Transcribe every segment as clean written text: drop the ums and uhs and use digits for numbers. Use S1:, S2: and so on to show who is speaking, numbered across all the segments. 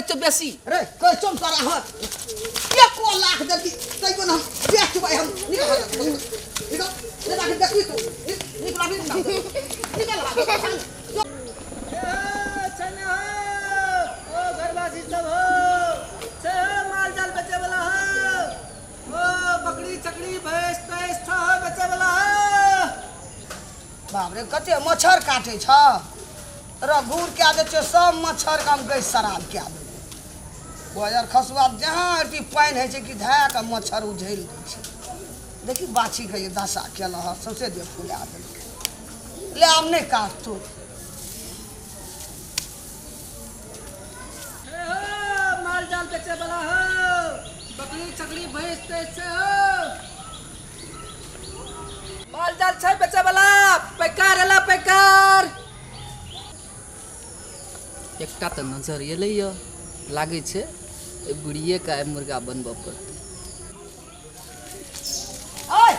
S1: देखो बेसी
S2: रे कोई चुम करा ह 1 लाख देबी तइयो न हम बेचबै हम निकल ले बाकी देखी तू निकल अभी निकल
S3: चल हो ओ घरवासी सब हो से माल जाल बेचे वाला हो ओ बकरी चकरी भैंस तैस छ बेचे वाला हो
S2: बाप रे कते मच्छर काटे छ र घूर के दे छ सब मच्छर काम गैस शराब के दे बाजार खसुआ जहां अति पाइन है छै कि धा का मच्छर उझैल दै छै देखी बाछी के ये दशा केला ह सबसे दे फुला दे ले आम नहीं काट तू
S3: माल जाल बेचे वाला हो बकरी चकरी भैंस तैस हो माल जाल छै बेचे वाला पैकार एला पैकार एकटा त नजर एलै य लागे छै ए बुढ़िए का मुर्गा बनबऽ पड़तै
S2: ओए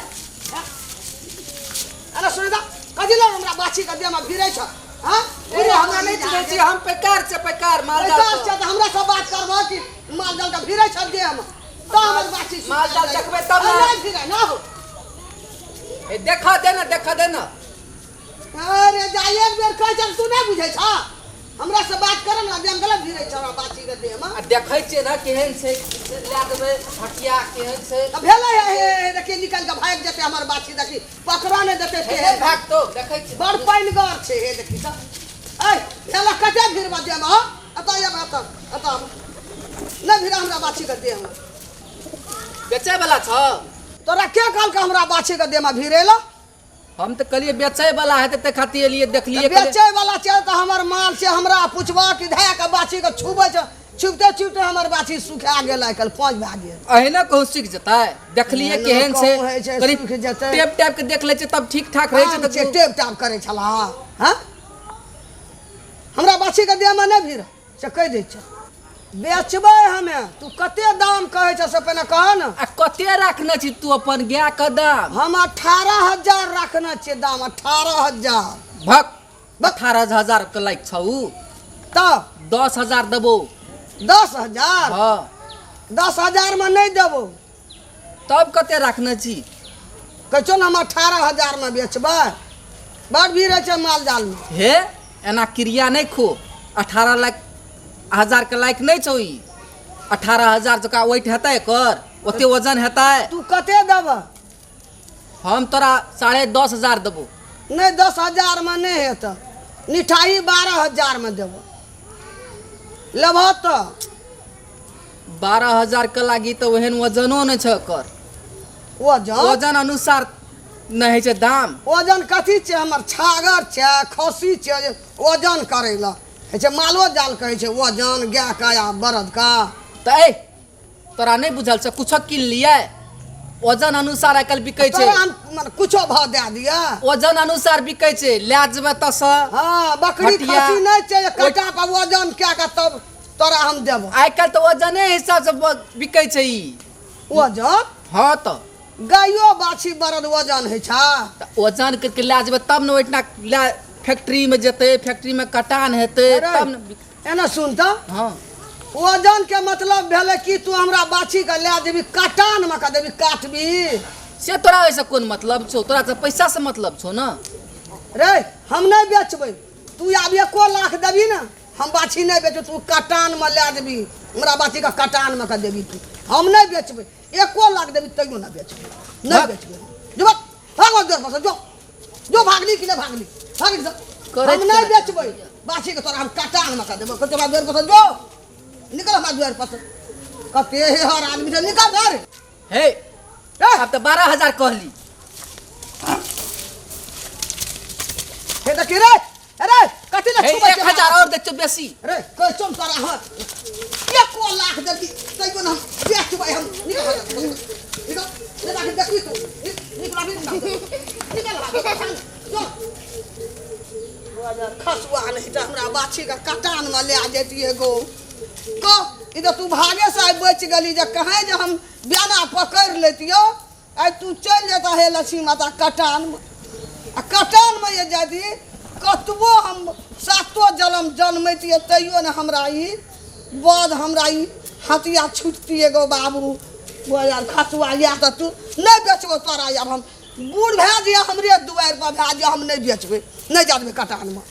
S2: अरे सुनिदा कदिला हमरा बाछी के दे में भिरै छ हां
S3: अरे हमरा नहीं चिन्है छी हम पैकार छै पैकार माल जाल
S2: पैकार छ त हमरा से बात करबो कि माल जाल के भिरै छ दे में त हमर बाछी
S3: माल जाल देखबै तब ना
S2: नहीं भिरै ना हो
S3: ए देखा दे ना
S2: अरे जा एक बेर कह चल तू नहीं बुझै छ हमरा से बात कर ना हम गलत भिरै छ हमरा बाछी के दे में
S3: देखै छै ना केहन छै ला देबै हटिया केहन छै
S2: अब भेलै हे देखि निकल के भाग जेते हमर बाछी देखी पकड़ा नहीं देते
S3: हे भाग तो देखै छै
S2: बड़ पाइनगर छे हे देखी त ए भेला कते भिरबा दे में अत ये बात अत नहीं भिरा हमरा बाछी के दे में
S3: बेचे वाला छ
S2: तोरा क्या काल का हमरा बाछी के दे में भिरेला
S3: हम तो कहलिए बेचे वाला है ते खातिर लिए देख लिए
S2: बेचे वाला छै त हमर माल से हमरा पूछबा कि धा के बाछी के छुबै छ छुबते छुबते हमर बाछी सुखा गेल कल 5 भाग गेल
S3: अहिना कहू सीख जतै देख लिए केहन छै करीब
S2: सीख जेतै।
S3: टेप टेप के देख ले छै तब ठीक ठाक रहै छै
S2: से टेप टाप करे छला हां हमरा बाछी के दे में नहीं भिर से कह दे छ बेचबै हमें तू कते दाम कहै छ से पहले कह न
S3: आ कते राखने छी तू अपन गाय का दाम
S2: हम 18000 रखना छै दाम 18000
S3: भक 18000 के लायक छौ
S2: तब
S3: 10000 देबो
S2: 10000
S3: हां
S2: 10000 में नहीं देबो
S3: तब कते राखने छी
S2: कहो न हम 18000 में बेचबै बड़ भीड़ है छै माल जाल में
S3: हे एना क्रिया नहीं खो 18,000 के लायक नहीं छौ ई 18000 जका वेट हेतै एकर ओते वजन हेतै
S2: तू कते देब
S3: हम तोरा 10,500 देबो
S2: नहीं 10000 में नहीं हेत मिठाई 12000 में देबो लेबो तो
S3: 12000 के लागी तो ओहन वजनो नहीं छ एकर वजन अनुसार नहीं है छै दाम
S2: वजन कथी छै हमर छागर छै खसी छै वजन करे ला है छै मालो जाल कहे छै वजन गाय का या बरद का
S3: त ए तोरा नहीं बुझल छ कुछ किन लिए वजन अनुसार आकल बिकै छै
S2: माने कुछो भाव दे दिया
S3: वजन अनुसार बिकै छै ले जबे त स
S2: हां बकरी खसी नहीं छै कटा पर वजन क्या का तब तोरा हम देबो
S3: आकल तो वजने हिसाब से बिकै छै ई
S2: वजन
S3: हां त
S2: गायो बाछी बरद वजन है छा
S3: वजन के ले जबे तब न ओइतना ले फैक्ट्री में जेते फैक्ट्री में कटान हेते तब न
S2: एना सुन त
S3: हां
S2: वजन के मतलब भेले कि तू हमरा बाछी के ले देबी कटान में का देबी काटबी
S3: से तोरा ऐसा कोन मतलब छौ तोरा से पैसा से मतलब छौ ना
S2: रे हम नहीं बेचबै तू आब 1 लाख देबी ना हम बाछी नहीं बेचो तू कटान में ले देबी हमरा बाछी का कटान में का देबी तू हम नहीं बेचबै 1 लाख देबी तइयो ना बेचबै नहीं बेचबै जो भागो देर पर जो भागली कि नहीं भागली भागली हम नहीं बेचबै बाछी के तोरा हम कटान में का देबो तोरा देर पर जो निकल हमारे द्वार पर कते है हर आदमी से निकल घर
S3: हे अब तो 12000 कहली
S2: हे देख रे अरे कते ना छुबे
S3: 1000 और दे बेसी
S2: अरे कोई चुम करा ह 1 लाख देबी तइयो ना बेचबै हम निकल ले बाकी देखी तू निकल अभी निकल जो बाजार खसुआ नहीं त हमरा बाछी का कटान में ले आ जेतिए गो को इधर तू भागे से बच गली जे कहे जे हम ब्याना पकड़ लेतियो आई तू चल जाता है लक्ष्मी माता कटान में आ कटान में ये जदी कतबो हम सातो जन्म जन्मैतिए तैयो ने हमरा ई बाद हमरा ई हथिया छुटती एगो बाबू वो यार खसुआ या तो तू नहीं बेचबो तोरा अब हम बूढ़ भए जाइए हमरे दुआर पर भए जाइए हम नहीं बेचबै नहीं जाबे कटान में।